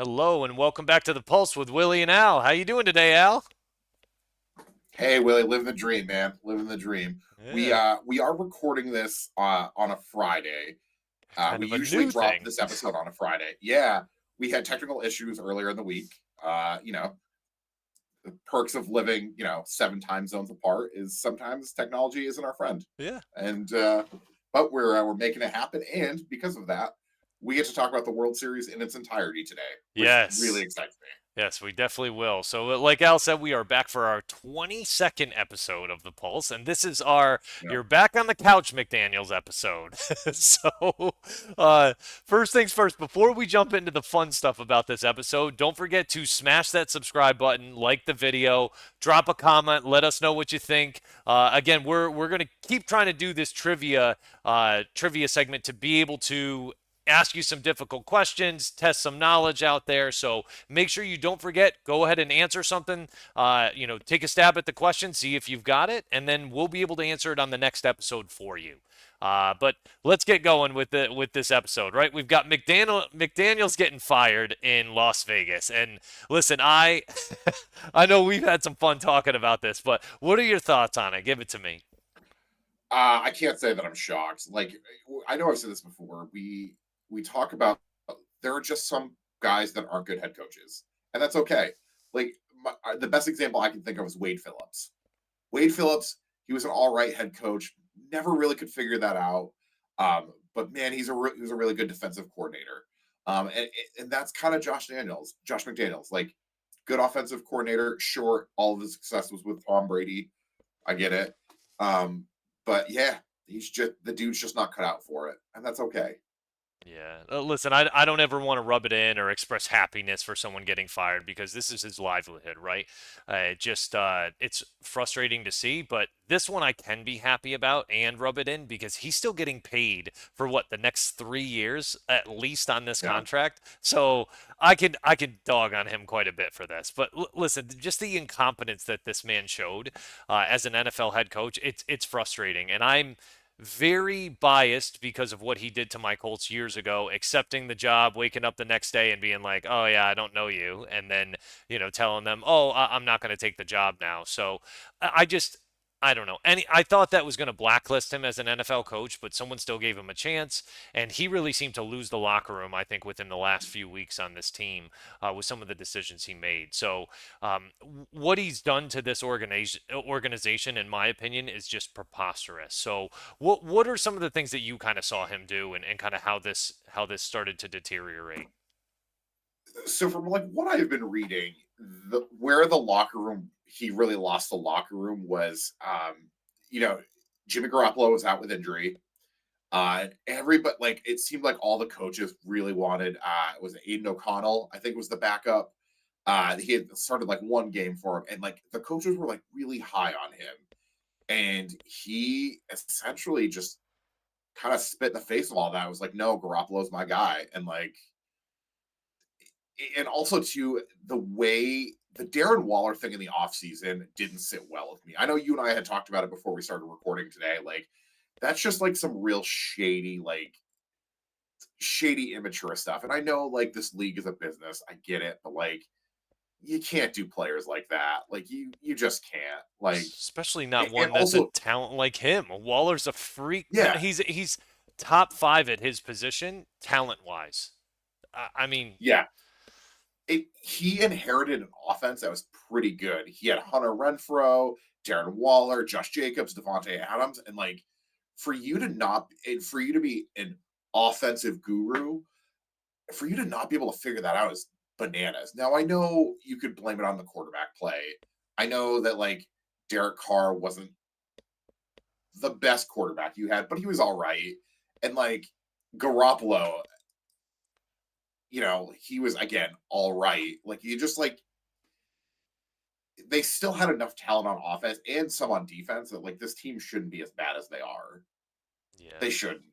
Hello and welcome back to the Pulse with Willie and Al. How you doing today, Al? Hey Willie, living the dream, man. Living the dream. We Yeah, uh we are recording this on a Friday. kind We of a usually new drop thing. this episode on a Friday. Yeah, we had technical issues earlier in the week. The perks of living, seven time zones apart is sometimes technology isn't our friend. Yeah. And but we're making it happen, and because of that, we get to talk about the World Series in its entirety today, which really Yes. excites me. Yes, we definitely will. So, like Al said, we are back for our 22nd episode of the Pulse, and this is our Yeah. "You're Back on the Couch" McDaniels episode. First things first. Before we jump into the fun stuff about this episode, don't forget to smash that subscribe button, like the video, drop a comment, let us know what you think. Again, we're gonna keep trying to do this trivia segment to be able to ask you some difficult questions, test some knowledge out there. So make sure you don't forget, go ahead and answer something. Take a stab at the question, see if you've got it, and then we'll be able to answer it on the next episode for you. But let's get going with this episode, right? We've got McDaniel's getting fired in Las Vegas, and listen, I I know we've had some fun talking about this, but what are your thoughts on it? Give it to me. I can't say that I'm shocked. Like I know I've said this before. We talk about there are just some guys that aren't good head coaches, and that's okay. Like the best example I can think of is Wade Phillips. Wade Phillips, he was an all right head coach. Never really could figure that out. But man, he's a really good defensive coordinator. And that's kind of Josh McDaniels. Like good offensive coordinator. Sure, all of the success was with Tom Brady. I get it. Um, but yeah, he's just the dude's just not cut out for it, and that's okay. Yeah. Listen, I don't ever want to rub it in or express happiness for someone getting fired because this is his livelihood, right? It's frustrating to see, but this one I can be happy about and rub it in because he's still getting paid for what the next 3 years at least on this Yeah. contract. So I can dog on him quite a bit for this. But listen, just the incompetence that this man showed as an NFL head coach, it's frustrating, and I'm very biased because of what he did to my Colts years ago, accepting the job, waking up the next day and being like, "Oh yeah, I don't know you," and then telling them, "Oh, I'm not going to take the job now." So I just I don't know. And I thought that was going to blacklist him as an NFL coach, but someone still gave him a chance, and he really seemed to lose the locker room. I think within the last few weeks on this team with some of the decisions he made. So what he's done to this organization, in my opinion, is just preposterous. So what are some of the things that you kind of saw him do, and kind of how this started to deteriorate? So from like what I've been reading, where the locker room he really lost the locker room was, you know, Jimmy Garoppolo was out with injury. Everybody like it seemed like all the coaches really wanted. Was it Aiden O'Connell? I think was the backup. He had started like one game for him, and like the coaches were like really high on him, and he essentially just kind of spit in the face of all that. I was like, no, Garoppolo's my guy. And also too, the way the Darren Waller thing in the offseason didn't sit well with me. I know you and I had talked about it before we started recording today. Like, that's just like some real shady immature stuff. And I know like this league is a business. I get it, but like you can't do players like that. Like you just can't. Like Especially not and one that's a also talent like him. Waller's a freak. yeah, He's top five at his position, talent wise. I mean, yeah. He inherited an offense that was pretty good. He had Hunter Renfro, Darren Waller, Josh Jacobs, Devontae Adams, and like for you to be an offensive guru, for you to not be able to figure that out is bananas. Now I know you could blame it on the quarterback play. I know that like Derek Carr wasn't the best quarterback you had, but he was all right. And like Garoppolo, he was again all right. Like you just like they still had enough talent on offense and some on defense that like this team shouldn't be as bad as they are. yeah, They shouldn't.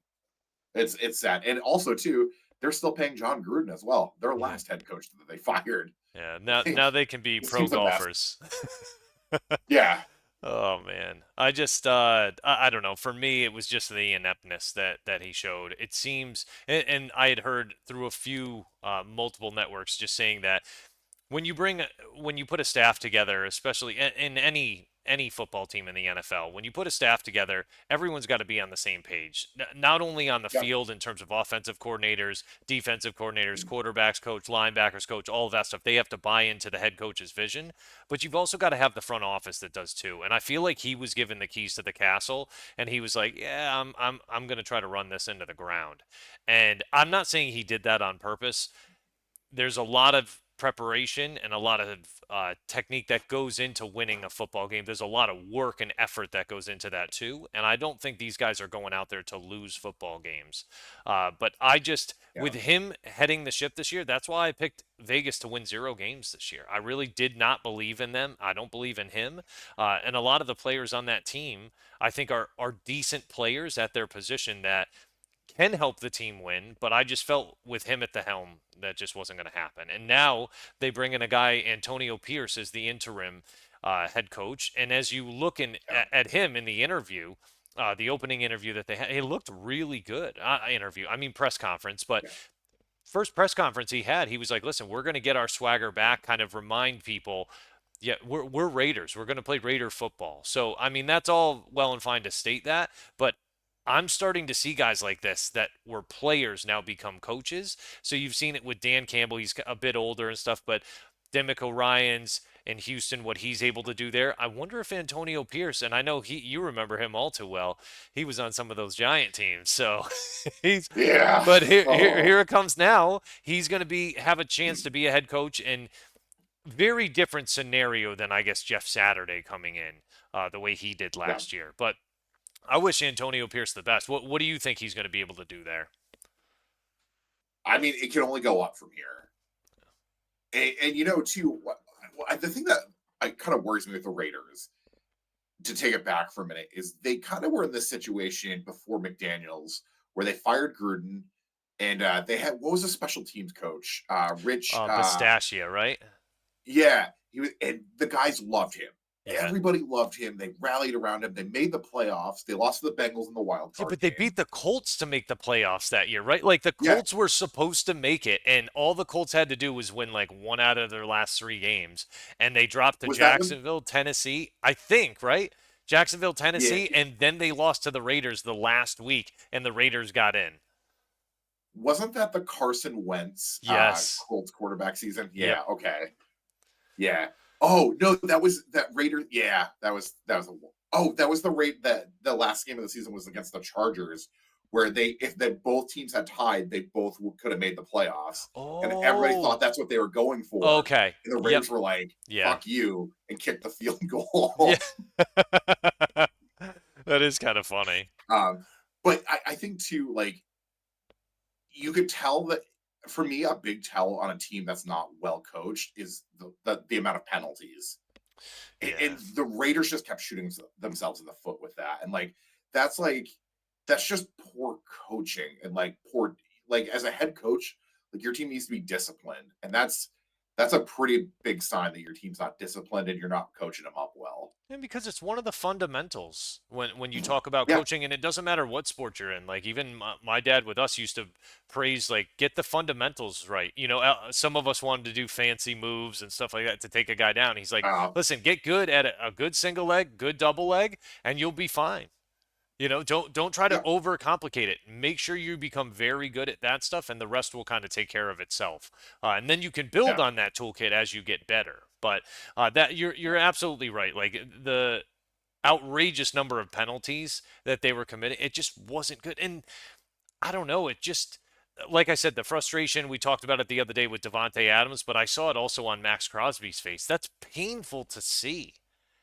It's sad. And also too, they're still paying John Gruden as well. Their yeah, last head coach that they fired. yeah. Now Like they can be this pro team's a mess. golfers. Yeah. Oh man, I just I don't know. For me, it was just the ineptness that he showed. It seems, and I had heard through a few multiple networks just saying that when you bring when you put a staff together, especially in any football team in the NFL, when you put a staff together, everyone's got to be on the same page. Not only on the Yep. field in terms of offensive coordinators, defensive coordinators, quarterbacks coach, linebackers coach, all of that stuff. They have to buy into the head coach's vision, but you've also got to have the front office that does too. And I feel like he was given the keys to the castle, and he was like, "Yeah, I'm going to try to run this into the ground." And I'm not saying he did that on purpose. There's a lot of preparation and a lot of technique that goes into winning a football game. There's a lot of work and effort that goes into that too. And I don't think these guys are going out there to lose football games. But I just, with Yeah. him heading the ship this year, that's why I picked Vegas to win 0 games this year. I really did not believe in them. I don't believe in him. And a lot of the players on that team, I think, are decent players at their position that can help the team win, but I just felt with him at the helm that just wasn't going to happen. And now they bring in a guy, Antonio Pierce, as the interim head coach. And as you look Yeah. at him in the interview, the opening interview that they had, he looked really good. Interview, I mean press conference, but Yeah. first press conference he had, he was like, "Listen, we're going to get our swagger back, kind of remind people, yeah, we're Raiders. We're going to play Raider football." So, I mean, that's all well and fine to state that, but I'm starting to see guys like this that were players now become coaches. So you've seen it with Dan Campbell. He's a bit older and stuff, but Demico Ryans in Houston, what he's able to do there. I wonder if Antonio Pierce, and I know you remember him all too well. He was on some of those Giant teams, so he's Yeah. but Oh, here it comes now. He's going to have a chance to be a head coach in very different scenario than I guess Jeff Saturday coming in the way he did yeah. last year. But I wish Antonio Pierce the best. What do you think he's going to be able to do there? I mean, it can only go up from here. And you know, too, the thing that I kind of worries me with the Raiders, to take it back for a minute, is they kind of were in this situation before McDaniels where they fired Gruden, and they had, what was the special teams coach? Rich. Bisaccia, right? Yeah, he was, and the guys loved him. Yeah. Everybody loved him. They rallied around him. They made the playoffs. They lost to the Bengals in the wild Yeah, card but they game. beat the Colts to make the playoffs that year, right? Like the Yeah, Colts were supposed to make it, and all the Colts had to do was win like one out of their last 3 games, and they dropped to was that when? Jacksonville, Tennessee, I think, right? Jacksonville, Yeah, Tennessee, and then they lost to the Raiders the last week, and the Raiders got in. wasn't that the Carson Wentz Yes. Colts quarterback season? Yep. Yeah, okay. Yeah. Oh no, that was that Raider. Yeah, that was a. Oh, that was the rate that the last game of the season was against the Chargers, where they, if they both teams had tied, they both could have made the playoffs, and everybody thought Oh, that's what they were going for, okay. and the Yep. Raiders were like, Yeah. "Fuck you," and kicked the field Yeah. goal. That is kind of funny. But I think too, like, you could tell that, for me, a big tell on a team that's not well coached is the amount of penalties, and Yeah. the Raiders just kept shooting themselves in the foot with that. And that's like that's just poor coaching, and like poor, like, as a head coach, like, your team needs to be disciplined, and that's a pretty big sign that your team's not disciplined and you're not coaching them up well. And because it's one of the fundamentals when you talk about Yeah. coaching, and it doesn't matter what sport you're in. Like even my dad with us used to praise like get the fundamentals right. Some of us wanted to do fancy moves and stuff like that to take a guy down. He's like, Uh, listen, get good at a good single leg, good double leg, and you'll be fine. Don't try to yeah. overcomplicate it. Make sure you become very good at that stuff, and the rest will kind of take care of itself. And then you can build Yeah. on that toolkit as you get better. But that you're absolutely right. Like the outrageous number of penalties that they were committing, it just wasn't good. And I don't know, it just like I said, the frustration we talked about it the other day with Devonte Adams, but I saw it also on Max Crosby's face. That's painful to see.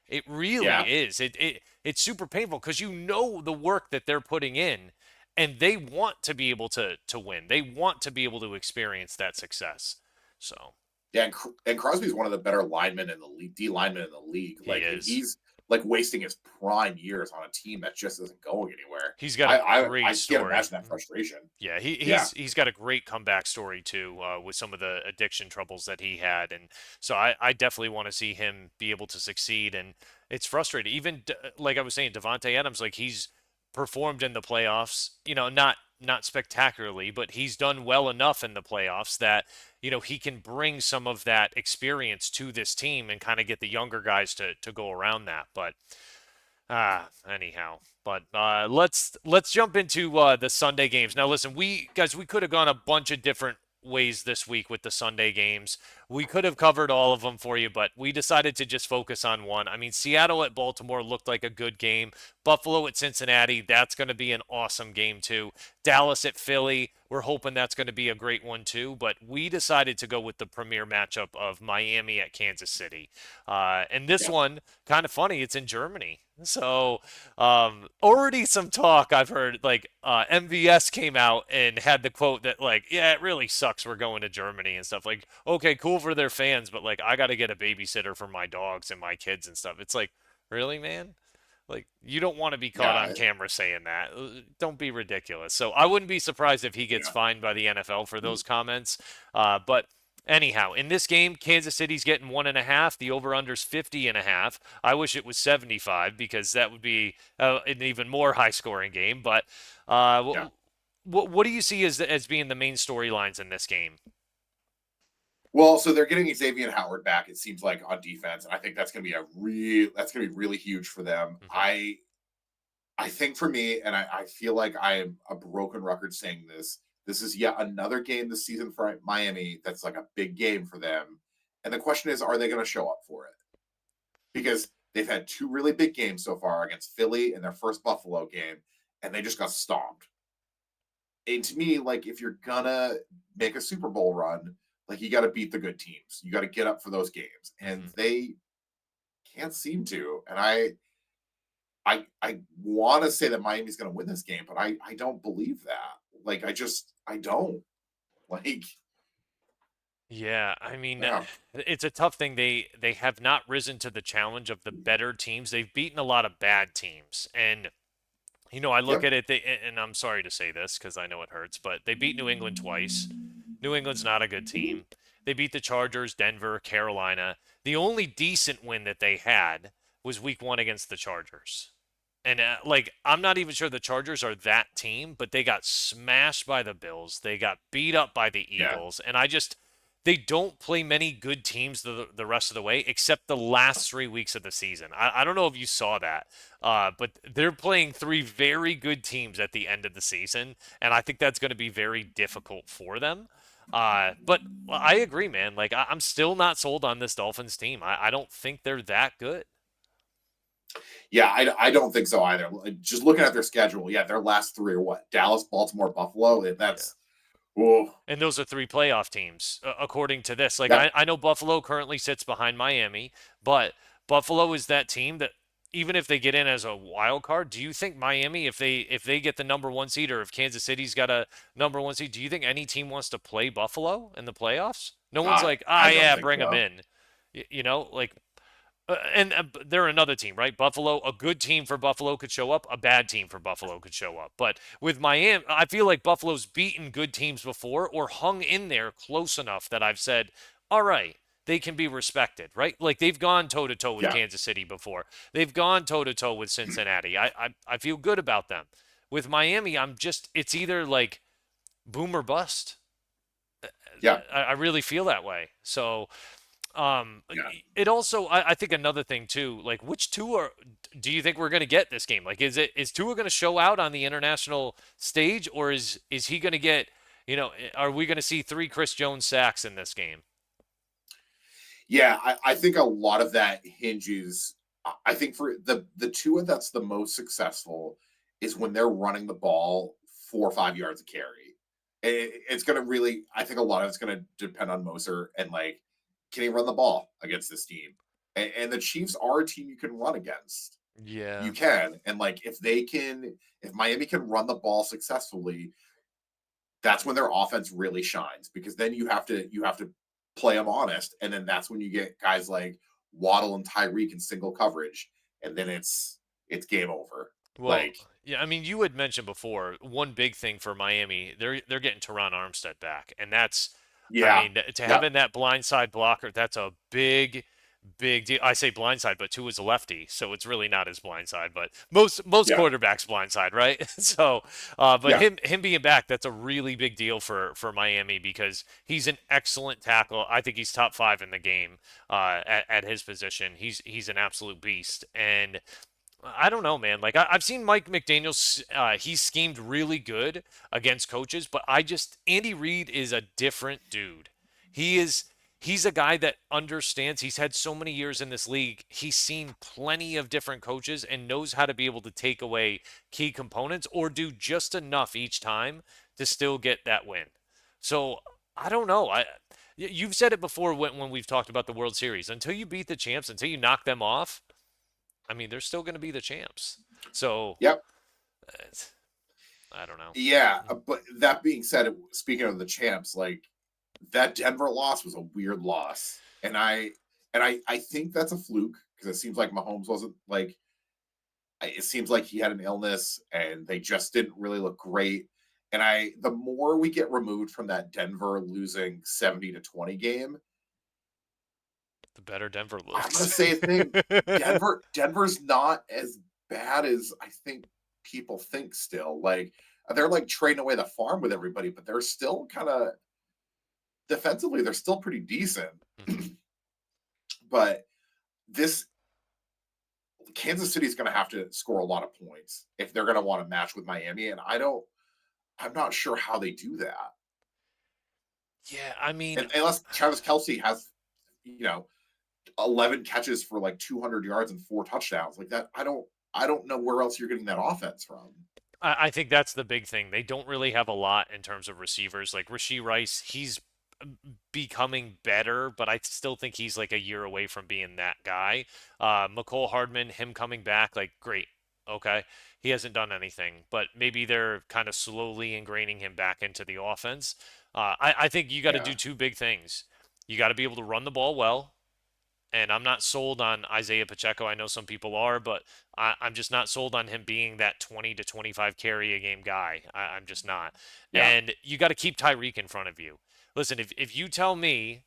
It really Yeah. is. It's super painful because you know the work that they're putting in, and they want to be able to win. They want to be able to experience that success. So Yeah, and Crosby's one of the better linemen in the league, D linemen in the league. he Like, and is. like wasting his prime years on a team that just isn't going anywhere. He's got a I great can't story. imagine that frustration. Yeah, Yeah, he's got a great comeback story too, with some of the addiction troubles that he had, and so I definitely want to see him be able to succeed. And it's frustrating, even like I was saying, Devonte Adams, like he's performed in the playoffs, not spectacularly, but he's done well enough in the playoffs that he can bring some of that experience to this team and kind of get the younger guys to go around that. But anyhow, but let's jump into the Sunday games. Now, listen, we could have gone a bunch of different ways this week with the Sunday games. We could have covered all of them for you, but we decided to just focus on one. I mean, Seattle at Baltimore looked like a good game. Buffalo at Cincinnati, that's going to be an awesome game too. Dallas at Philly, we're hoping that's going to be a great one too. But we decided to go with the premier matchup of Miami at Kansas City. And this yeah, one, kind of funny, it's in Germany. So, already some talk I've heard, like, MVS came out and had the quote that, like, yeah, it really sucks we're going to Germany and stuff. Like, okay, cool for their fans, but, like, I got to get a babysitter for my dogs and my kids and stuff. It's like, really, man? Like, you don't want to be caught on yeah, camera saying that. Don't be ridiculous. So I wouldn't be surprised if he gets yeah. fined by the NFL for those comments. But anyhow, in this game, Kansas City's getting 1.5. The over/under's 50.5. I wish it was 75 because that would be an even more high-scoring game. But Yeah. what do you see as being the main storylines in this game? Well, so they're getting Xavier Howard back. It seems like on defense, and I think that's gonna be really huge for them. Hmm. I think for me, and I feel like I am a broken record saying this. This is yet another game this season for Miami that's like a big game for them. And the question is, are they going to show up for it? Because they've had two really big games so far against Philly in their first Buffalo game, and they just got stomped. And to me, like if you're gonna make a Super Bowl run, like you got to beat the good teams. You got to get up for those games, and Hmm. they can't seem to. And I want to say that Miami's going to win this game, but I don't believe that. Like I don't like. Yeah, I mean, Yeah. it's a tough thing. They have not risen to the challenge of the better teams. They've beaten a lot of bad teams, and I look Yep. at it, and I'm sorry to say this because I know it hurts, but they beat New England twice. New England's not a good team. They beat the Chargers, Denver, Carolina. The only decent win that they had was week one against the Chargers. And like, I'm not even sure the Chargers are that team, but they got smashed by the Bills. They got beat up by the Yeah. Eagles. And they don't play many good teams the rest of the way, except the last 3 weeks of the season. I don't know if you saw that, but they're playing three very good teams at the end of the season. And I think that's going to be very difficult for them. But I agree, man. Like, I'm still not sold on this Dolphins team. I don't think they're that good. Yeah. I don't think so either. Just looking at their schedule, yeah, their last three are what? Dallas, Baltimore, Buffalo. Yeah. That's oh And those are three playoff teams, according to this. Like, yeah. I know Buffalo currently sits behind Miami, but Buffalo is that team that even if they get in as a wild card, do you think Miami, if they get the number one seed, or if Kansas City's got a number one seed, do you think any team wants to play Buffalo in the playoffs? No one's like, I don't yeah, think bring them so. in. Like, and they're another team, right? Buffalo, a good team for Buffalo could show up, a bad team for Buffalo could show up. But with Miami, I feel like Buffalo's beaten good teams before or hung in there close enough that I've said, all right, they can be respected, right? Like they've gone toe to toe with Yeah. Kansas City before. They've gone toe to toe with Cincinnati. I feel good about them. With Miami, it's either like boom or bust. Yeah. I really feel that way. So Yeah. it also, I think another thing too, like which two do you think we're going to get this game? Like, is Tua going to show out on the international stage, or is he going to get, are we going to see three Chris Jones sacks in this game? Yeah, I think a lot of that hinges. I think for the Tua that's the most successful is when they're running the ball 4 or 5 yards of carry. It's going to really, I think a lot of it's going to depend on Moser and like, can he run the ball against this team? And the Chiefs are a team you can run against. Yeah. You can, and like if Miami can run the ball successfully, that's when their offense really shines because then you have to play them honest, and then that's when you get guys like Waddle and Tyreek in single coverage, and then it's game over. Well, Like, yeah, I mean, you had mentioned before one big thing for Miami, they're getting Teron Armstead back, and that's, I yeah, mean, to yep, having that blindside blocker, that's a big deal. I say blindside, but Tua is a lefty, so it's really not his blindside, but most yeah, quarterbacks blindside, right? So, but yeah, him being back, that's a really big deal for Miami because he's an excellent tackle. I think he's top five in the game at his position. He's an absolute beast, and I don't know, man. Like I've seen Mike McDaniels, he's schemed really good against coaches, but Andy Reid is a different dude. He is he's a guy that understands. He's had so many years in this league. He's seen plenty of different coaches and knows how to be able to take away key components or do just enough each time to still get that win. So I don't know. You've said it before when we've talked about the World Series. Until you beat the champs, until you knock them off, I mean, they're still going to be the champs. So, yep. I don't know. Yeah, but that being said, speaking of the champs, like that Denver loss was a weird loss, and I think that's a fluke because it seems like Mahomes wasn't like it seems like he had an illness and they just didn't really look great. And the more we get removed from that Denver losing 70-20 game, The better Denver I'm gonna looks. say a thing. Denver's not as bad as I think people think still. Like they're like trading away the farm with everybody, but they're still kind of defensively, they're still pretty decent. Mhm. But this Kansas City is going to have to score a lot of points if they're going to want to match with Miami, and I'm not sure how they do that. Yeah, I mean, And unless Travis Kelsey has, you know, 11 catches for like 200 yards and 4 touchdowns like that, I don't know where else you're getting that offense from. I think that's the big thing. They don't really have a lot in terms of receivers. Like Rasheed Rice, he's becoming better, but I still think he's like a year away from being that guy. McCole Hardman, him coming back, like great. Okay. He hasn't done anything, but maybe they're kind of slowly ingraining him back into the offense. I think you got to do Yeah, two big things. You got to be able to run the ball well, and I'm not sold on Isaiah Pacheco. I know some people are, but I'm just not sold on him being that 20 to 25 carry a game guy. I'm just not. yeah, And you got to keep Tyreek in front of you. Listen, if you tell me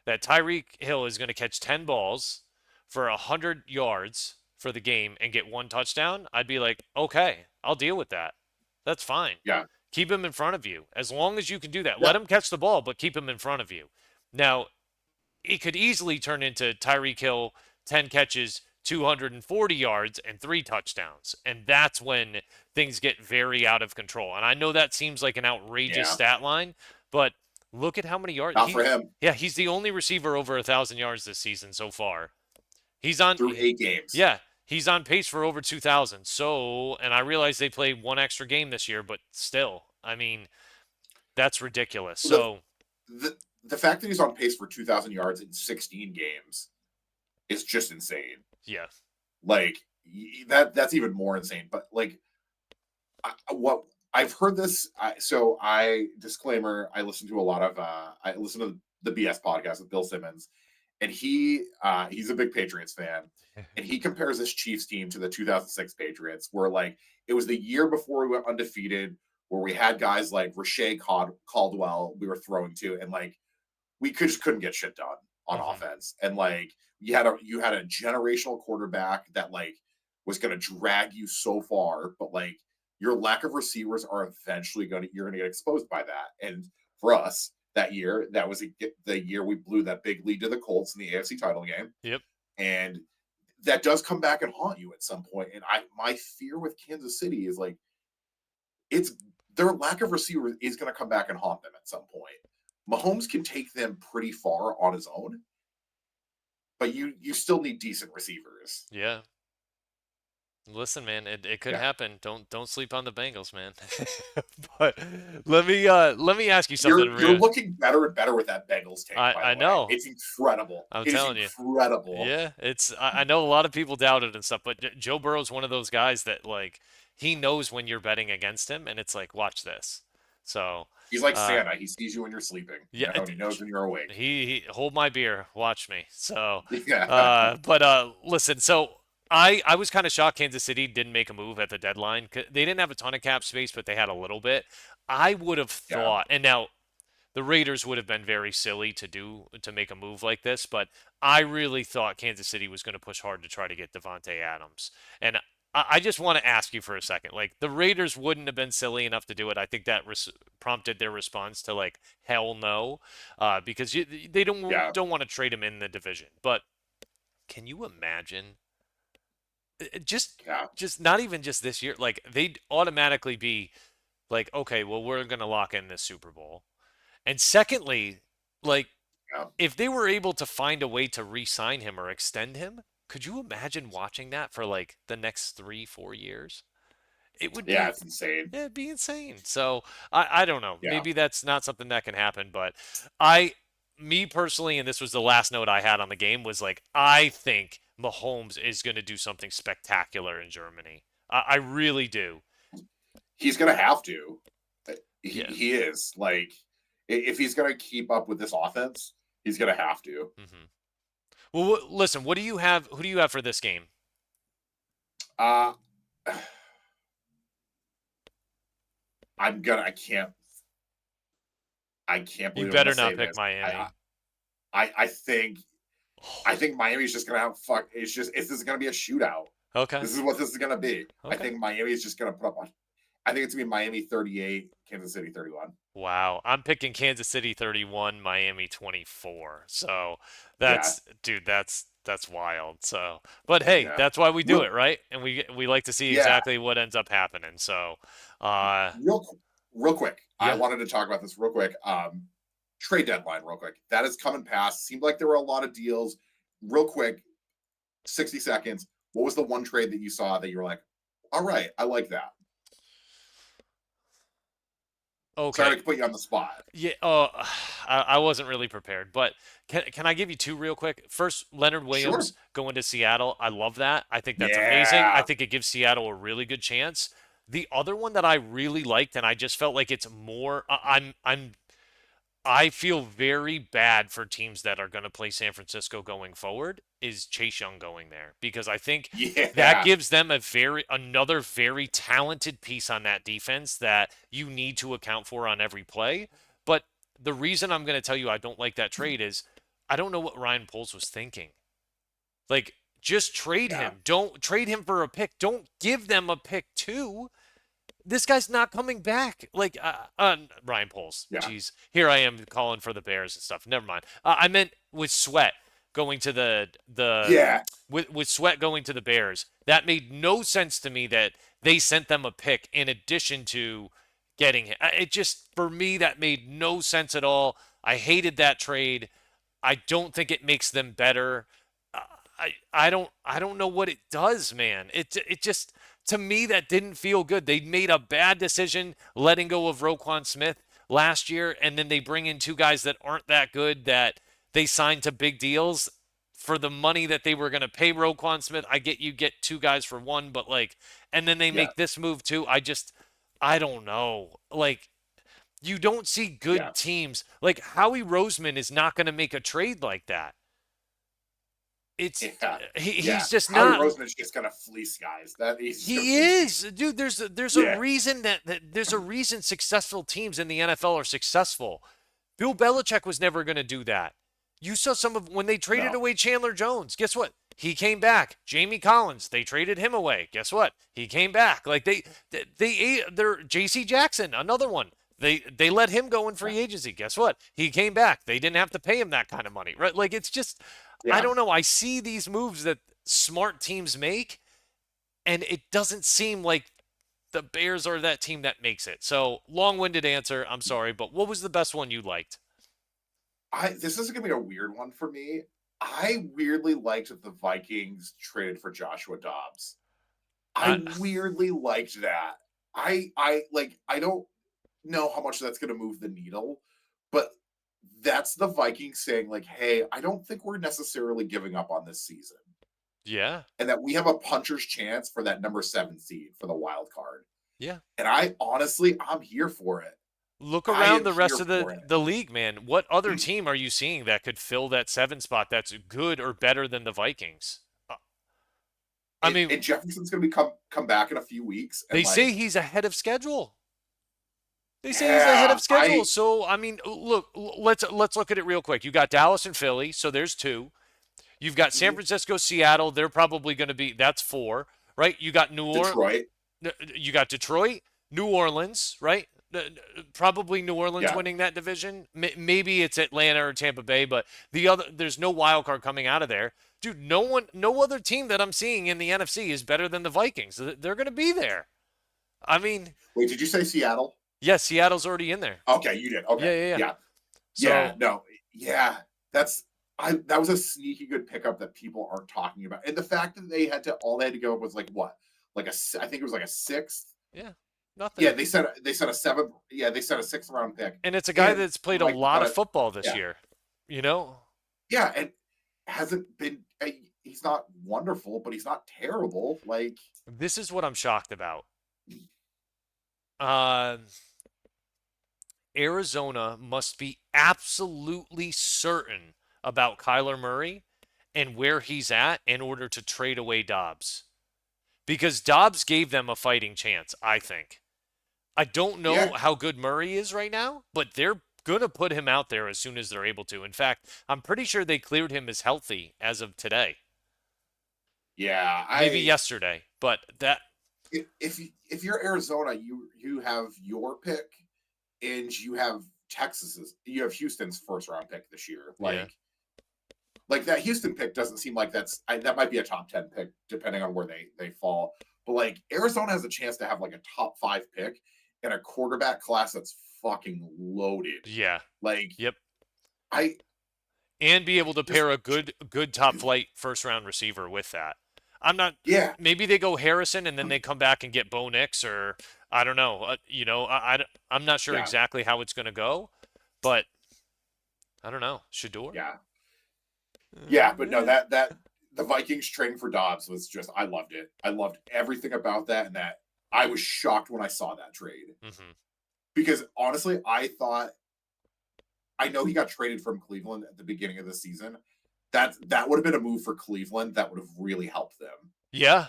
that Tyreek Hill is going to catch 10 balls for 100 yards for the game and get one touchdown, I'd be like, okay, I'll deal with that. That's fine. yeah, Keep him in front of you. As long as you can do that, let yeah, him catch the ball, but keep him in front of you. Now, it could easily turn into Tyreek Hill 10 catches, 240 yards, and 3 touchdowns. And that's when things get very out of control. And I know that seems like an outrageous yeah. stat line, but look at how many yards Not for him he's the only receiver over 1,000 yards this season so far. He's on, through 8 games. yeah, he's on pace for over 2,000. So, and I realize they played one extra game this year, but still, I mean, that's ridiculous. The So, the fact that he's on pace for 2,000 yards in 16 games is just insane. yeah. Like that's even more insane. But like what I've heard this. So I disclaimer. I listen to a lot of. I listen to the BS podcast with Bill Simmons, and he's a big Patriots fan, and he compares this Chiefs team to the 2006 Patriots, where like it was the year before we went undefeated, where we had guys like Caldwell we were throwing to, and like we just couldn't get shit done on Hmm. offense. And like you had a generational quarterback that like was going to drag you so far, but like your lack of receivers are eventually going to you're going to get exposed by that. And for us that year, that was the year we blew that big lead to the Colts in the AFC title game, Yep. and that does come back and haunt you at some point. And my fear with Kansas City is like it's their lack of receivers is going to come back and haunt them at some point. Mahomes can take them pretty far on his own, but you still need decent receivers. Yeah. Listen, man, it could Yeah, happen. Don't sleep on the Bengals, man. But let me ask you something you're real. looking better and better with that Bengals take. By I the way, know. it's incredible. I'm It is telling you. incredible. Yeah, I know a lot of people doubt it and stuff, but Joe Burrow's one of those guys that like he knows when you're betting against him, and it's like, watch this. So, He's like uh, Santa. He sees you when you're sleeping, yeah, and he knows when you're awake. he hold my beer, watch me. So, Yeah, but listen, so. I was kind of shocked Kansas City didn't make a move at the deadline. They didn't have a ton of cap space, but they had a little bit. I would have Yeah, thought, and now the Raiders would have been very silly to make a move like this, but I really thought Kansas City was going to push hard to try to get Devontae Adams. And I just want to ask you for a second, like the Raiders wouldn't have been silly enough to do it. I think that prompted their response to like hell no, because they yeah, don't want to trade him in the division. But can you imagine just yeah, not even just this year, like they'd automatically be like, okay, well we're going to lock in this Super Bowl. And secondly, like yeah, if they were able to find a way to re-sign him or extend him, could you imagine watching that for like the next 3, 4 years? It would yeah. be, It's insane. yeah, it'd be insane. So I don't know. Yeah, Maybe that's not something that can happen, but I, me personally, and this was the last note I had on the game, was like I think Mahomes is going to do something spectacular in Germany. I really do. he's gonna have to. Yeah. He is like, if he's gonna keep up with this offense, he's gonna have to. Hmm. Well, listen. What do you have? Who do you have for this game? Uh, I'm gonna. I can't You believe I'm gonna better say not pick this. I Miami. I, I think I think Miami's just gonna have fuck. This is gonna be a shootout. Okay. This is what this is gonna be. I Okay. think Miami's just gonna put up. I think it's gonna be Miami 38, Kansas City 31. Wow. I'm picking Kansas City 31, Miami 24. So Yeah, dude, that's wild. So, but hey, yeah, that's why we do real, it, right? And we like to see yeah. exactly what ends up happening. So, uh, Real quick. I yeah. wanted to talk about this real quick. Trade deadline, real quick. That is coming past. Seemed like there were a lot of deals. Real quick, 60 seconds. What was the one trade that you saw that you were like, all right, I like that? Okay. Sorry to put you on the spot. Yeah, I wasn't really prepared, but can I give you two real quick? First, Leonard Sure. Williams going to Seattle. I love that. I think that's amazing. I Yeah. think it gives Seattle a really good chance. The other one that I really liked, and I just felt like it's more. I feel very bad for teams that are going to play San Francisco going forward is Chase Young going there because I think that Yeah. gives them another very talented piece on that defense that you need to account for on every play. But the reason I'm going to tell you I don't like that trade is I don't know what Ryan Poles was thinking. Like just trade Yeah. him. Don't trade him for a pick. Don't give them a pick too. This guy's not coming back. Like Ryan Poles. Yeah. Jeez, here I am calling for the Bears and stuff. Never mind. I meant with Sweat going to the Yeah. with Sweat going to the Bears. That made no sense to me that they sent them a pick in addition to getting him. It just for me that made no sense at all. I hated that trade. I don't think it makes them better. Uh, I don't know what it does, man. It just to me that didn't feel good. They made a bad decision letting go of Roquan Smith last year, and then they bring in two guys that aren't that good that they signed to big deals for the money that they were going to pay Roquan Smith. I get you get two guys for one, but like, and then they Yeah. make this move too. I don't know. Like you don't see Yeah. good teams. Like Howie Roseman is not going to make a trade like that. It's Yeah. Yeah. he's just Howie not. Roseman's just gonna fleece guys. That he's just gonna He fleece people. is, dude. There's a Yeah. reason there's a reason successful teams in the NFL are successful. Bill Belichick was never going to do that. You saw some of when they traded No. away Chandler Jones. Guess what? He came back. Jamie Collins, they traded him away. Guess what? He came back. Like they're J.C. Jackson, another one. They let him go in Yeah. free agency. Guess what? He came back. They didn't have to pay him that kind of money, right? Like it's just I Yeah. don't know. I see these moves that smart teams make, and it doesn't seem like the Bears are that team that makes it. So long-winded answer. I'm sorry, but what was the best one you liked? This is gonna be a weird one for me. I weirdly liked that the Vikings traded for Joshua Dobbs. I I weirdly liked that. I don't know how much that's gonna move the needle, but that's the Vikings saying, like, hey, I don't think we're necessarily giving up on this season. yeah, And that we have a puncher's chance for that number 7 seed for the wild card. yeah. And I honestly, I'm here for it. Look I around am the rest here of for it. the league, man. What other team are you seeing that could fill that 7 spot that's good or better than the Vikings? I mean, And Jefferson's going to be come back in a few weeks, and they say like, he's ahead of schedule. They say he's ahead yeah, of schedule. So I mean, look, let's look at it real quick. You got Dallas and Philly, so there's two. You've got San mhm, Francisco, Seattle. They're probably going to be that's four, right? Detroit, You got Detroit, New Orleans, right? Probably New Orleans yeah. winning that division. Maybe it's Atlanta or Tampa Bay, but there's no wild card coming out of there. Dude, no other team that I'm seeing in the NFC is better than the Vikings. They're going to be there. I mean, Wait, did you say Seattle? yes, Seattle's already in there. Okay, you did. Okay, Yeah, yeah, yeah. yeah, yeah. So No, yeah. That's I. That was a sneaky good pickup that people aren't talking about, and the fact that all they had to go was like what, like I think it was like a sixth. yeah, nothing. Yeah, they said a seventh. Yeah, they said a sixth round pick, And it's a guy and that's played a like lot got of a football this yeah, year. You know, yeah, and hasn't been. He's not wonderful, but he's not terrible. Like, this is what I'm shocked about. Uh, Arizona must be absolutely certain about Kyler Murray and where he's at in order to trade away Dobbs. Because Dobbs gave them a fighting chance, I think. I don't know yeah, how good Murray is right now, but they're going to put him out there as soon as they're able to. In fact, I'm pretty sure they cleared him as healthy as of today. yeah. Maybe yesterday, but that If you're Arizona, you have your pick, and you have Houston's first round pick this year. yeah. Like that Houston pick doesn't seem like that might be a top 10 pick depending on where they fall. But like Arizona has a chance to have like a top 5 pick and a quarterback class that's fucking loaded. Yeah. Like Yep. I And be able to just pair a good top flight first round receiver with that. I'm not yeah, maybe they go Harrison and then they come back and get Bo Nix or I don't know. I'm not sure yeah, exactly how it's going to go, but I don't know. Shador? yeah. Yeah, but no, Eh. that the Vikings trading for Dobbs was just I loved it. I loved everything about that, and that I was shocked when I saw that trade Mhm. because honestly, I know he got traded from Cleveland at the beginning of the season. That would have been a move for Cleveland that would have really helped them. Yeah.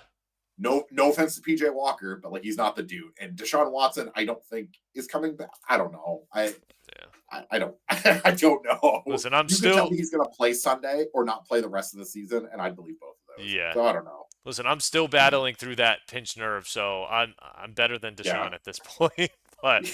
No offense to PJ Walker, but like he's not the dude. And Deshaun Watson, I don't think is coming back. I don't know. Yeah. I don't I don't know. Listen, I'm You could tell still me he's gonna play Sunday or not play the rest of the season, and I'd believe both of those. yeah. So I don't know. Listen, I'm still battling through that pinch nerve, so I'm better than Yeah. Deshaun at this point. But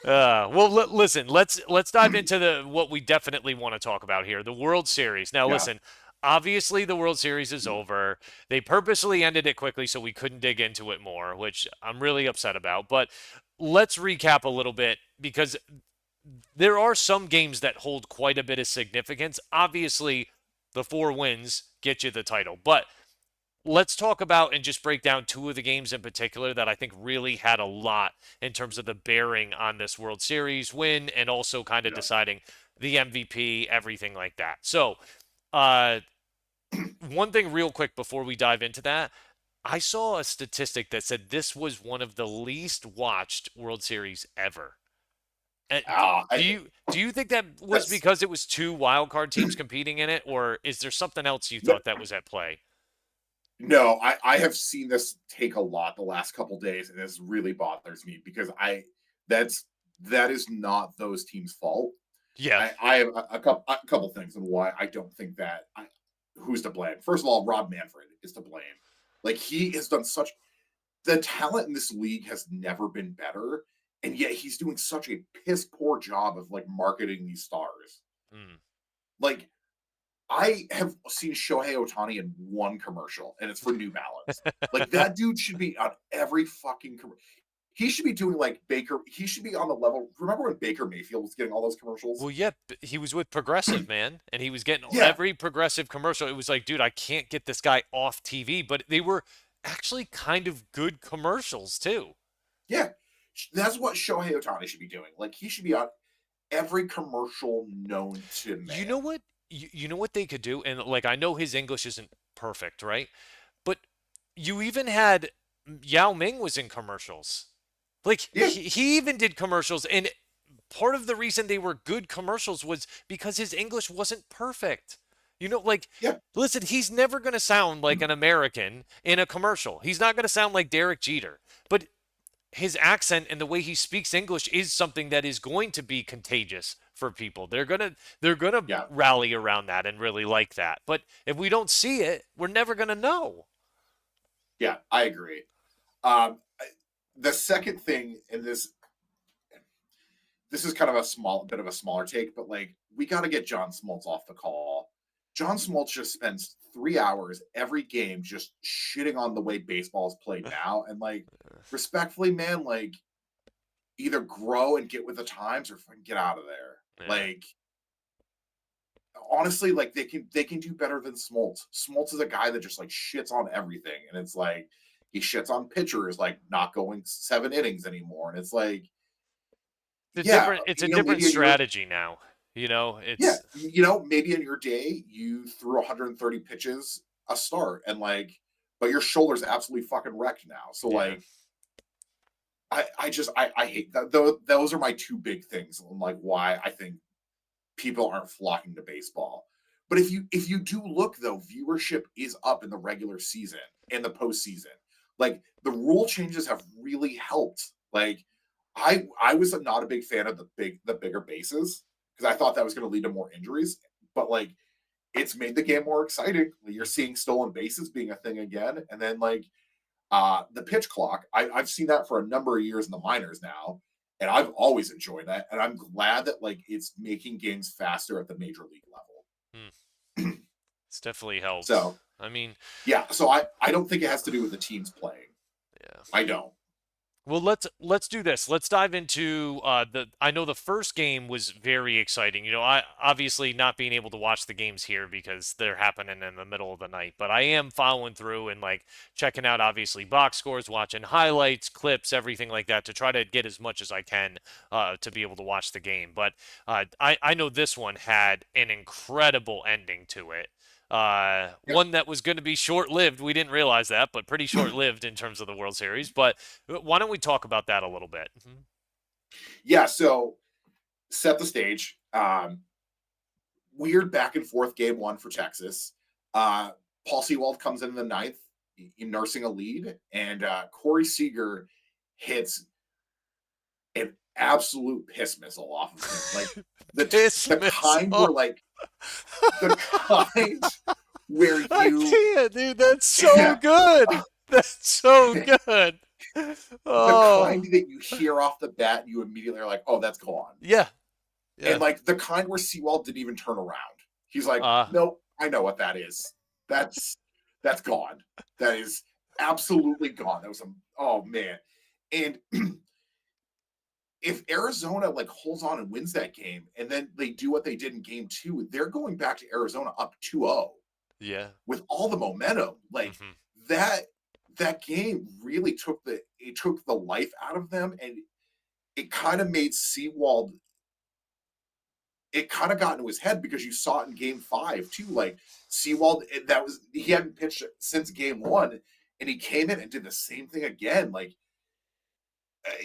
well, listen, let's dive into the what we definitely want to talk about here, the World Series. Now, Yeah. listen, obviously the World Series is over. They purposely ended it quickly so we couldn't dig into it more, which I'm really upset about. But let's recap a little bit because there are some games that hold quite a bit of significance. Obviously, the 4 wins get you the title, but let's talk about and just break down two of the games in particular that I think really had a lot in terms of the bearing on this World Series win and also kind of Yeah. deciding the MVP, everything like that. So, uh, one thing real quick before we dive into that, I saw a statistic that said this was one of the least watched World Series ever. And Uh, do I, you think that was that's because it was two wild card teams competing in it, or is there something else you thought that was at play? no. I have seen this take a lot the last couple days, and this really bothers me because that is not those teams' fault. Yeah, I have a couple things on why I don't think who's to blame. First of all, Rob Manfred is to blame. Like he has done such the talent in this league has never been better, and yet he's doing such a piss poor job of like marketing these stars. mm. Like I have seen Shohei Otani in one commercial, and it's for New Balance. Like that dude should be on every fucking he should be doing like Baker. He should be on the level. Remember when Baker Mayfield was getting all those commercials? Well, yeah, he was with Progressive, man, and he was getting Yeah, every Progressive commercial. It was like, dude, I can't get this guy off TV, but they were actually kind of good commercials too. yeah. That's what Shohei Otani should be doing. Like he should be on every commercial known to You man. know what? You know what they could do, and like I know his English isn't perfect, right? But you even had Yao Ming was in commercials. Like Yeah, he even did commercials, and part of the reason they were good commercials was because his English wasn't perfect. Like, Yeah, listen, he's never going to sound like an American in a commercial. He's not going to sound like Derek Jeter. But his accent and the way he speaks English is something that is going to be contagious for people. They're gonna yeah, rally around that and really like that. But if we don't see it, we're never gonna know. yeah. I agree. Um, the second thing in this is kind of a small bit of a smaller take, but like we got to get John Smoltz off the call. John Smoltz just spends 3 hours every game just shitting on the way baseball is played now, and like respectfully, man, like either grow and get with the times or fucking get out of there. Yeah. Like honestly, like they can do better than Smoltz. Smoltz is a guy that just like shits on everything, and it's like he shits on pitchers like not going 7 innings anymore, and it's like yeah, It's a different maybe in your strategy now. yeah, It's maybe in your day you threw 130 pitches a start and like, but your shoulder's absolutely fucking wrecked now. So yeah. like, I hate that. Those are my two big things on like why I think people aren't flocking to baseball. But if you do look though, viewership is up in the regular season and the postseason. Like the rule changes have really helped. Like I was not a big fan of the bigger bases because I thought that was going to lead to more injuries. But like it's made the game more exciting. You're Hmm. seeing stolen bases being a thing again, and then like the pitch clock. I've seen that for a number of years in the minors now, and I've always enjoyed that. And I'm glad that like it's making games faster at the major league level. Hmm. It's definitely helped. So I mean, yeah, so I don't think it has to do with the teams playing. yeah. I don't. Well, let's do this. Let's dive into the. I know the first game was very exciting. I obviously not being able to watch the games here because they're happening in the middle of the night, but I am following through and like checking out obviously box scores, watching highlights, clips, everything like that to try to get as much as I can to be able to watch the game. But I know this one had an incredible ending to it. Yeah, One that was going to be short lived. We didn't realize that, but pretty short lived in terms of the World Series. But why don't we talk about that a little bit? Mhm. yeah. So set the stage. Weird back and forth game one for Texas. Uh, Paul Sewald comes in the ninth, nursing a lead, and Corey Seager hits an absolute piss missile off of him. Like the Piss the kind missile. where like the kind where I you can't, dude. That's so yeah, good. That's so good. the kind Oh, that you hear off the bat, you immediately are like, oh, that's gone. yeah, And yeah. like the kind where Sewald didn't even turn around. He's like, Uh, nope, I know what that is. That's that's gone. That is absolutely gone. That was oh man. And if Arizona like holds on and wins that game and then they do what they did in game two, they're going back to Arizona up 2-0 yeah. with all the momentum. Like Hmm. that that game really took the life out of them, and it kind of made Seawald it kind of got into his head because you saw it in game five too. Like Seawald, he hadn't pitched since game one, and he came in and did the same thing again. Like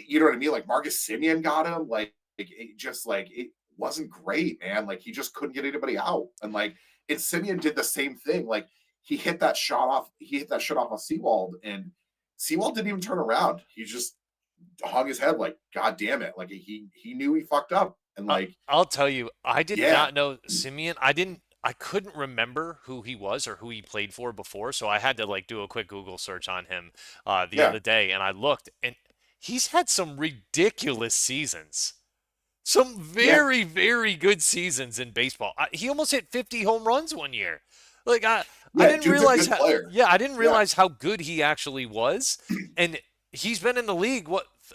you know what I mean? Like Marcus Simeon got him. Like it wasn't great, man. Like he just couldn't get anybody out, and like and Simeon did the same thing. Like he hit that shot off. He hit that shot off of Seawald, and Seawald didn't even turn around. He just hung his head like, God damn it! Like he knew he fucked up, and I, like I'll tell you, I did yeah, not know Simeon. I couldn't remember who he was or who he played for before, so I had to like do a quick Google search on him the yeah, other day, and I looked, and he's had some ridiculous seasons. Some yeah. very, very good seasons in baseball. He almost hit 50 home runs one year. Like I Yeah, didn't dude's a realize good how player. yeah, I didn't Yeah, realize how good he actually was. And he's been in the league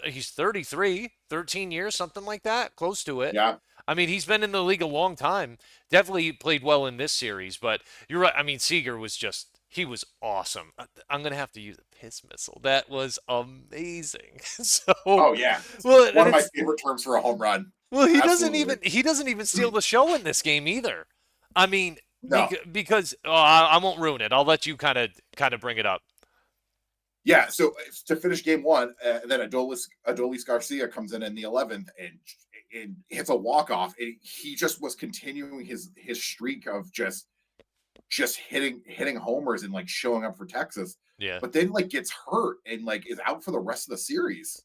he's 33, 13 years, something like that, close to it. yeah, I mean, he's been in the league a long time. Definitely played well in this series, but you're right. I mean, Seager was he was awesome. I'm gonna have to use a piss missile. That was amazing. So, oh yeah. well, and One of my it's favorite terms for a home run. well, Absolutely. he doesn't even steal the show in this game either. I mean, No. because I won't ruin it. I'll let you kind of bring it up. Yeah. So to finish game one, then Adolis Garcia comes in the 11th and hits a walk off. And he just was continuing his streak of just just hitting homers and like showing up for Texas, Yeah. but then like gets hurt and like is out for the rest of the series.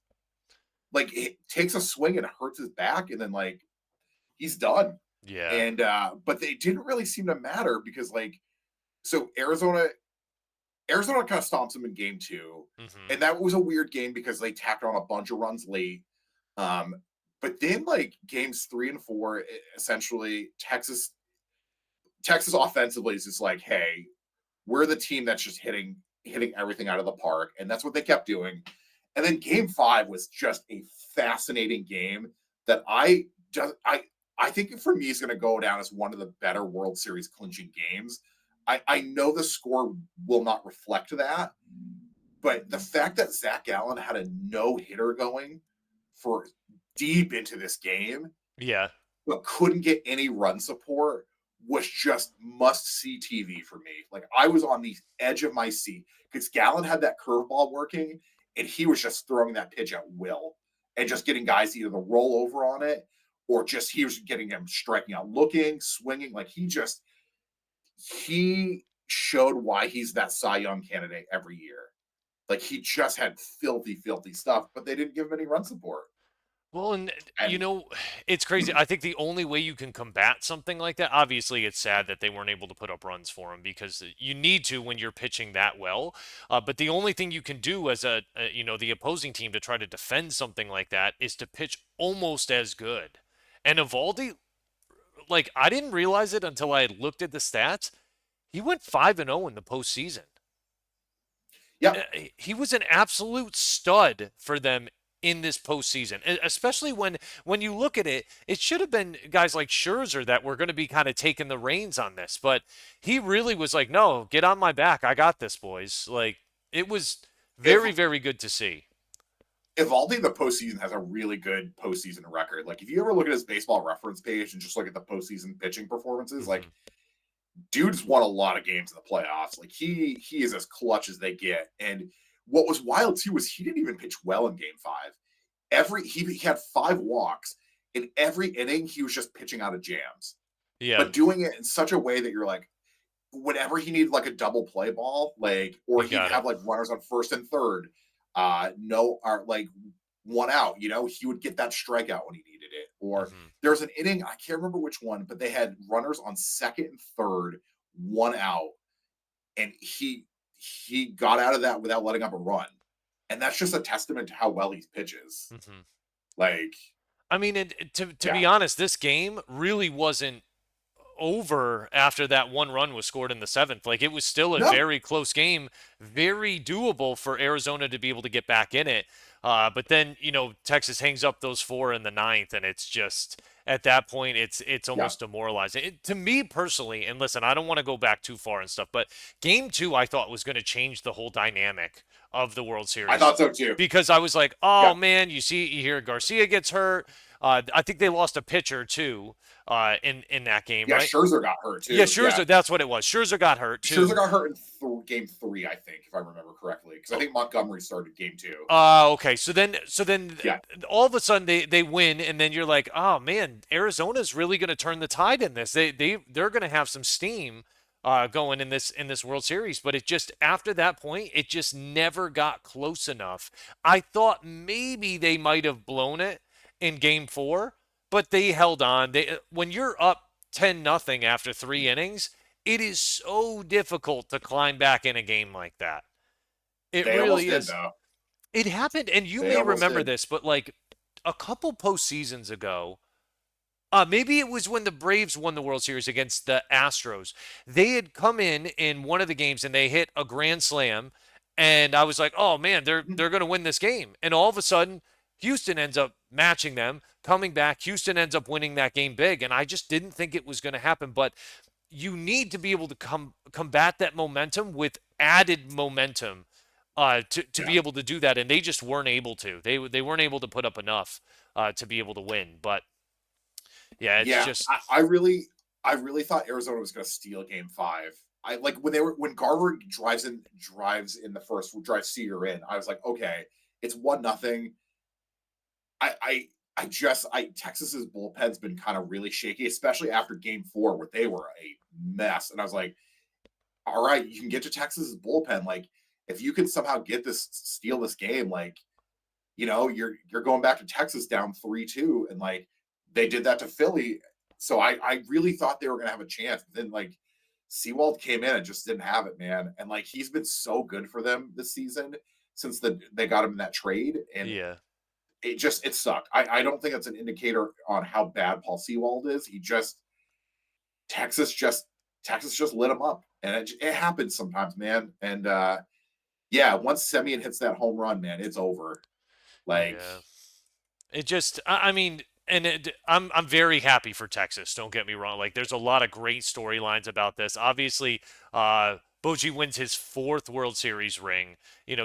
Like it takes a swing and hurts his back, and then like he's done. Yeah. And but they didn't really seem to matter because like so Arizona kind of stomps them in game two. Mhm. And that was a weird game because they tacked on a bunch of runs late. Um, but then like games three and four, essentially Texas offensively is just like, hey, we're the team that's just hitting everything out of the park. And that's what they kept doing. And then game five was just a fascinating game that I think for me is going to go down as one of the better World Series clinching games. I know the score will not reflect that, but the fact that Zach Allen had a no hitter going for deep into this game, Yeah. but couldn't get any run support was just must see TV for me. Like I was on the edge of my seat because Gallen had that curveball working and he was just throwing that pitch at will and just getting guys either to roll over on it or just he was getting them striking out, looking, swinging. Like he showed why he's that Cy Young candidate every year. Like he just had filthy, filthy stuff, but they didn't give him any run support. Well, and And it's crazy. I think the only way you can combat something like that, obviously, it's sad that they weren't able to put up runs for him because you need to when you're pitching that well. But the only thing you can do as the opposing team to try to defend something like that is to pitch almost as good. And Evaldi, like, I didn't realize it until I had looked at the stats. He went 5-0 in the postseason. yeah, He was an absolute stud for them in this postseason, especially when you look at it. It should have been guys like Scherzer that were going to be kind of taking the reins on this, but he really was like, "No, get on my back. I got this, boys." Like it was if very, very good to see. Evaldi in the postseason has a really good postseason record. Like if you ever look at his baseball reference page and just look at the postseason pitching performances, like Hmm. dude's won a lot of games in the playoffs. Like he is as clutch as they get. And what was wild too was he didn't even pitch well in game five. He had 5 walks. In every inning, he was just pitching out of jams, Yeah, but doing it in such a way that you're like, whenever he needed like a double play ball, like, or he he'd got it. have like runners on first and third, no, or like one out, he would get that strikeout when he needed it. Or Hmm. there's an inning, I can't remember which one, but they had runners on second and third, one out, and he got out of that without letting up a run. And that's just a testament to how well he pitches. Hmm. Like, I mean, to yeah, be honest, this game really wasn't over after that one run was scored in the seventh. Like it was still a no, very close game, very doable for Arizona to be able to get back in it. But then Texas hangs up those four in the ninth, and it's just at that point it's yeah, almost demoralizing to me personally. And listen, I don't want to go back too far and stuff, but game two I thought was going to change the whole dynamic of the World I Series thought so too. because I was like, oh Yeah, man, you hear Garcia gets hurt. I think they lost a pitcher too in that game, yeah, right? Scherzer got hurt Yeah, too. Yeah, Scherzer. That's what it was. Scherzer got hurt Scherzer too. got hurt in game three, I think, if I remember correctly, because I Oh, think Montgomery started game two. okay. So then, Yeah, all of a sudden they win, and then you're like, oh man, Arizona's really going to turn the tide in this. They're going to have some steam going in this World Series. But it just after that point, it just never got close enough. I thought maybe they might have blown it in Game Four, but they held on. They when you're up 10-0 after 3 innings, it is so difficult to climb back in a game like that. It they almost really did is. though. It happened, and you They may almost remember did. this, but like a couple postseasons ago, maybe it was when the Braves won the World Series against the Astros. They had come in one of the games and they hit a grand slam, and I was like, "Oh man, they're Mhm. they're going to win this game." And all of a sudden, Houston ends up matching them, coming back. Houston ends up winning that game big, and I just didn't think it was going to happen. But you need to be able to combat that momentum with added momentum to Yeah, be able to do that, and they just weren't able to. They weren't able to put up enough to be able to win. But yeah, it's yeah. just I really thought Arizona was going to steal game five. I like when Garver drives in the first drives Cedar in. I was like, okay, it's 1-0. I I I Texas's bullpen's been kind of really shaky, especially after game four where they were a mess. And I was like, all right, you can get to Texas's bullpen. Like, if you can somehow steal this game, like, you're going back to Texas down 3-2, and like they did that to Philly. So I really thought they were gonna have a chance. But then like Seawald came in and just didn't have it, man. And like he's been so good for them this season since they got him in that trade. And Yeah. it sucked. I don't think that's an indicator on how bad Paul Seawald is. He just Texas just Texas just lit him up. And it happens sometimes, man. And yeah, once Semien hits that home run, man, it's over. Like, Yeah. It just, I mean, and I'm very happy for Texas. Don't get me wrong. Like, there's a lot of great storylines about this. Obviously, Bochy wins his fourth World Series ring.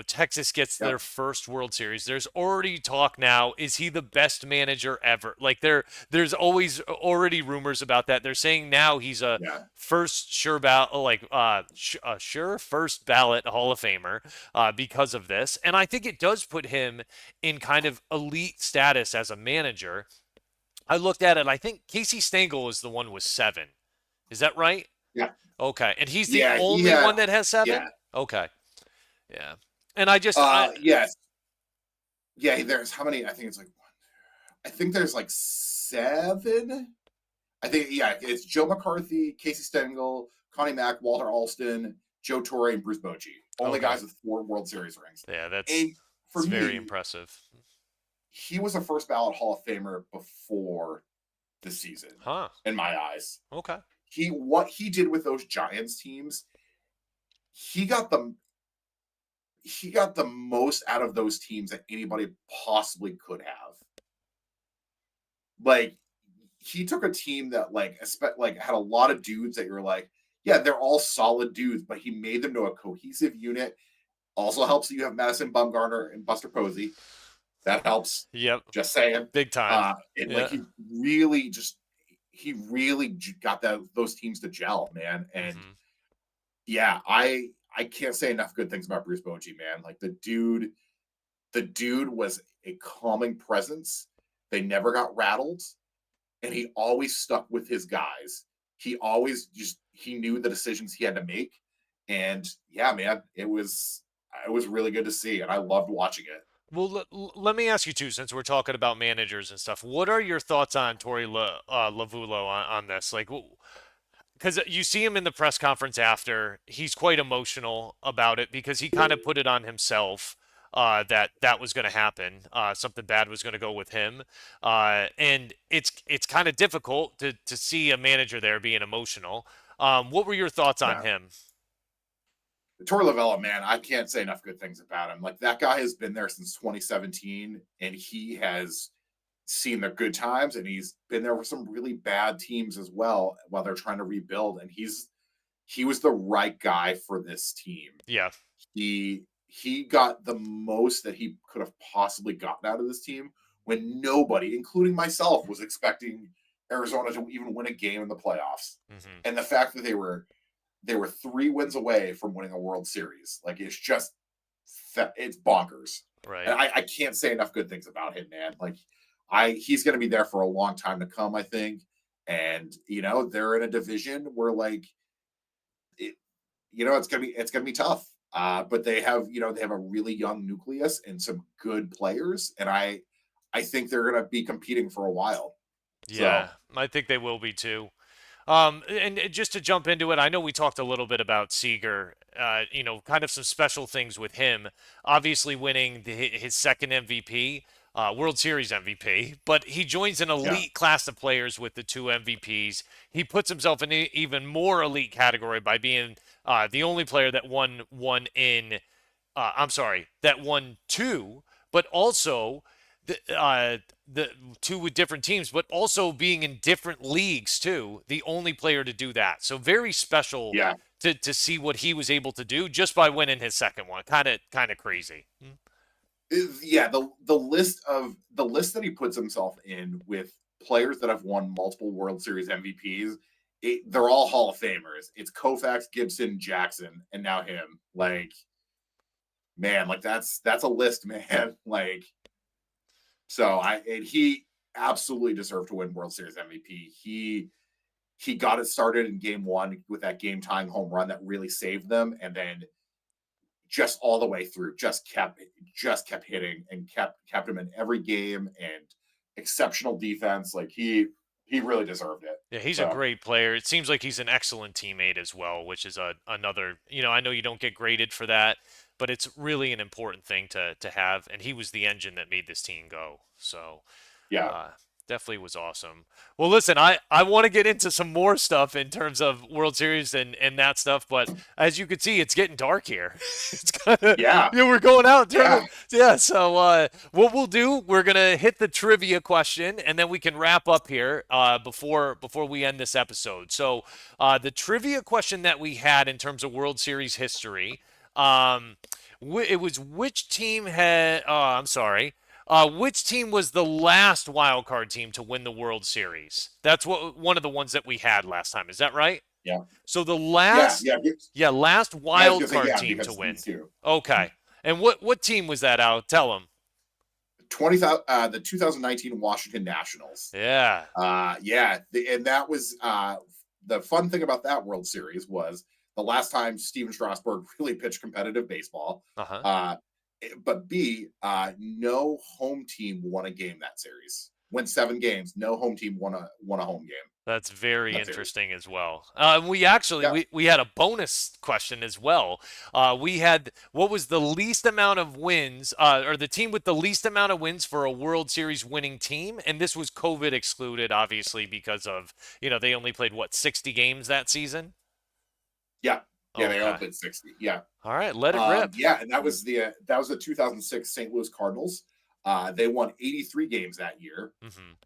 Texas gets yeah, their first World Series. There's already talk now. Is he the best manager ever? Like, there's always already rumors about that. They're saying now he's a yeah. first sure ballot, like sure first ballot Hall of Famer because of this. And I think it does put him in kind of elite status as a manager. I looked at it. I think Casey Stengel is the one with 7. Is that right? Yeah. Okay. And he's the Yeah, he only had one that has yeah. 7? Okay. Yeah. And I Yes. Yeah, there's how many? I think it's like I think there's like 7. I think yeah, it's Joe McCarthy, Casey Stengel, Connie Mack, Walter Alston, Joe Torre, and Bruce Bochy. Only okay. guys with 4 World Series rings. Yeah, that's And for it's very me, impressive. he was a first ballot Hall of Famer before the season, Huh. in my eyes. Okay. What he did with those Giants teams, he got the he got the most out of those teams that anybody possibly could have. Like he took a team that like had a lot of dudes that you're like, yeah, they're all solid dudes, but he made them to a cohesive unit. Also helps that you have Madison Bumgarner and Buster Posey. That helps. Yep. Just saying. Big time. And like Yeah. he really got those teams to gel, man. And Mhm. yeah, I can't say enough good things about Bruce Bochy, man. Like the dude was a calming presence. They never got rattled, and he always stuck with his guys. He always he knew the decisions he had to make, and yeah, man, it was really good to see, and I loved watching it. Well, let me ask you too, since we're talking about managers and stuff. What are your thoughts on Lavulo on this? Like, because you see him in the press conference after, he's quite emotional about it because he kind of put it on himself that was going to happen. Something bad was going to go with him, and it's kind of difficult to see a manager there being emotional. What were your thoughts on Yeah, him? Torey Lavella, man, I can't say enough good things about him. Like that guy has been there since 2017, and he has seen the good times, and he's been there with some really bad teams as well while they're trying to rebuild. And he was the right guy for this team. Yeah. He got the most that he could have possibly gotten out of this team when nobody, including myself, was expecting Arizona to even win a game in the playoffs. Hmm. And the fact that they were 3 wins away from winning a World Series, like it's just it's bonkers. And Right. I can't say enough good things about him, man. Like he's going to be there for a long time to come, I think. And they're in a division where like it, it's gonna be tough. But they have a really young nucleus and some good players, and I think they're gonna be competing for a while. Yeah, So I think they will be too. And just to jump into it, I know we talked a little bit about Seager, kind of some special things with him. Obviously, winning his second MVP, World Series MVP, but he joins an yeah, elite class of players with the 2 MVPs. He puts himself in an even more elite category by being the only player that won one in I'm sorry, that won 2, but also the 2 with different teams, but also being in different leagues too. The only player to do that. So very special yeah, to see what he was able to do just by winning his second one. Kind of crazy. yeah. The list that he puts himself in with players that have won multiple World Series MVPs, they're all Hall of Famers. It's Koufax, Gibson, Jackson, and now him. Mm-hmm. Like, man, like that's a list, man. Like, so he absolutely deserved to win World Series MVP. he got it started in game one with that game tying home run that really saved them, and then just all the way through, just kept hitting and kept him in every game, and exceptional defense. Like he really deserved it. Yeah, he's a So great player. It seems like he's an excellent teammate as well, which is another, I know you don't get graded for that, but it's really an important thing to have. And he was the engine that made this team go. So, yeah, uh, definitely was awesome. Well, listen, I want to get into some more stuff in terms of World Series and that stuff, but as you can see, it's getting dark here. It's kind of, yeah, we're going out in terms yeah, of, yeah. So, what we'll do, we're gonna hit the trivia question, and then we can wrap up here before we end this episode. So, the trivia question that we had in terms of World Series history, um, it was which team had? Oh, I'm sorry. Which team was the last wild card team to win the World Series? That's what one of the ones that we had last time. Is that right? yeah, So the yeah, last, yeah. yeah, last Yeah, I was wild gonna say card yeah team to because win. these two. Okay. And what team was that out? Tell them. 20,000, the 2019 Washington Nationals. Yeah. Yeah, and that was the fun thing about that World Series was the last time Steven Strasburg really pitched competitive baseball. Uh-huh. Uh, but B, no home team won a game that series. Went 7 games. No home team won a home game That's very that series. interesting as well. We actually Yeah, we had a bonus question as well. We had what was the least amount of wins, or the team with the least amount of wins for a World Series winning team, and this was COVID excluded, obviously because of they only played what 60 games that season. yeah, yeah. They all Okay. played 60. Yeah, All right, let it rip. Yeah, and that was the 2006 St. Louis Cardinals. They won 83 games that year.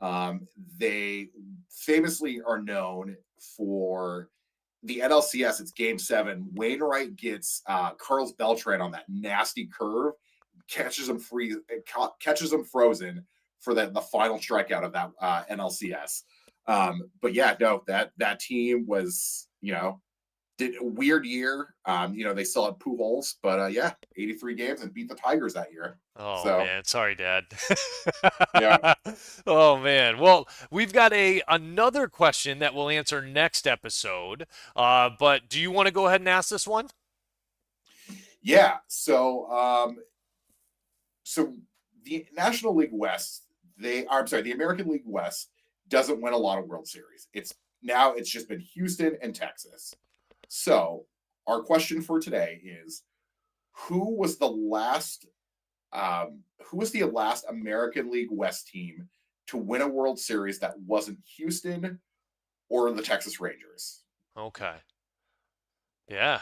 Hmm. They famously are known for the NLCS. It's Game 7. Wainwright gets Carlos Beltran on that nasty curve, catches him frozen for the final strikeout of that NLCS. But yeah, no, that team was did a weird year. They still had Pujols, but yeah, 83 games and beat the Tigers that year. Oh So man, sorry, Dad. yeah, Oh man. Well, we've got another question that we'll answer next episode. But do you want to go ahead and ask this one? yeah. So the National League West, I'm sorry, the American League West doesn't win a lot of World Series. It's just been Houston and Texas. So our question for today is who was the last American League West team to win a World Series that wasn't Houston or the Texas Rangers? Okay. Yeah.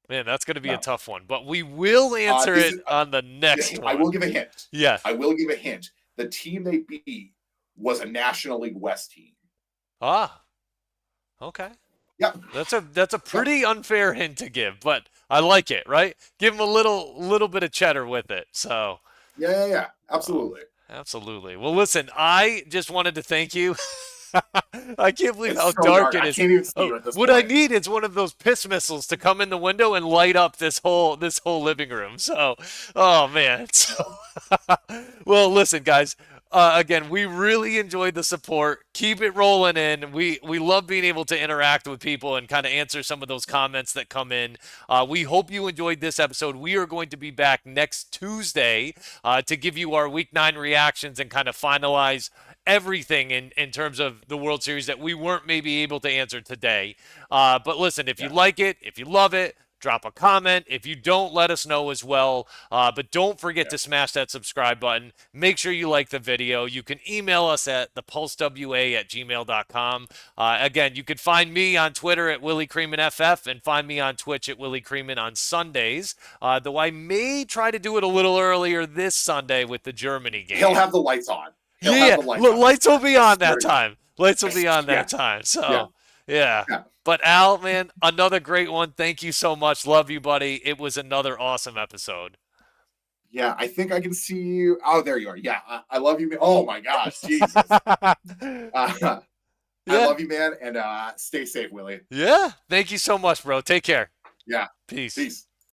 Man, that's going to be a No. tough one, but we will answer This it is. on the next I will one. give a hint. Yeah. I will give a hint. The team they beat was a National League West team. Ah, okay. Yep. That's a Yep. pretty unfair hint to give, but I like it, right? Give him a little bit of cheddar with it. So, Yeah. Yeah. Yeah. oh, Absolutely. absolutely. Well, listen, I just wanted to thank you. I can't believe It's how so dark dark. it I is. can't even see Oh, you at this what I point. need is one of those piss missiles to come in the window and light up this whole living room. So, oh man. So, well, listen, guys. Again, we really enjoyed the support. Keep it rolling in. We love being able to interact with people and kind of answer some of those comments that come in. We hope you enjoyed this episode. We are going to be back next Tuesday to give you our Week 9 reactions and kind of finalize everything in terms of the World Series that we weren't maybe able to answer today. But listen, if you Yeah. like it, if you love it, drop a comment. If you don't, let us know as well. But don't forget Yeah. to smash that subscribe button. Make sure you like the video. You can email us at thepulsewa@gmail.com. Again, you can find me on Twitter at Willie Creeman FF and find me on Twitch at Willie Creeman on Sundays. Though I may try to do it a little earlier this Sunday with the Germany He'll game. have the lights on. He'll have Yeah, the lights on this lights will time. be I on swear that to God. time. Lights will be on that Yeah. time. Yeah. So, yeah. Yeah. But Al, man, another great one. Thank you so much. Love you, buddy. It was another awesome episode. Yeah. I think I can see you. Oh, there you are. Yeah. I love you. Oh my gosh. Jesus. Uh, I Yeah. love you, man. And stay safe, Willie. Yeah. Thank you so much, bro. Take care. Yeah. Peace. Peace.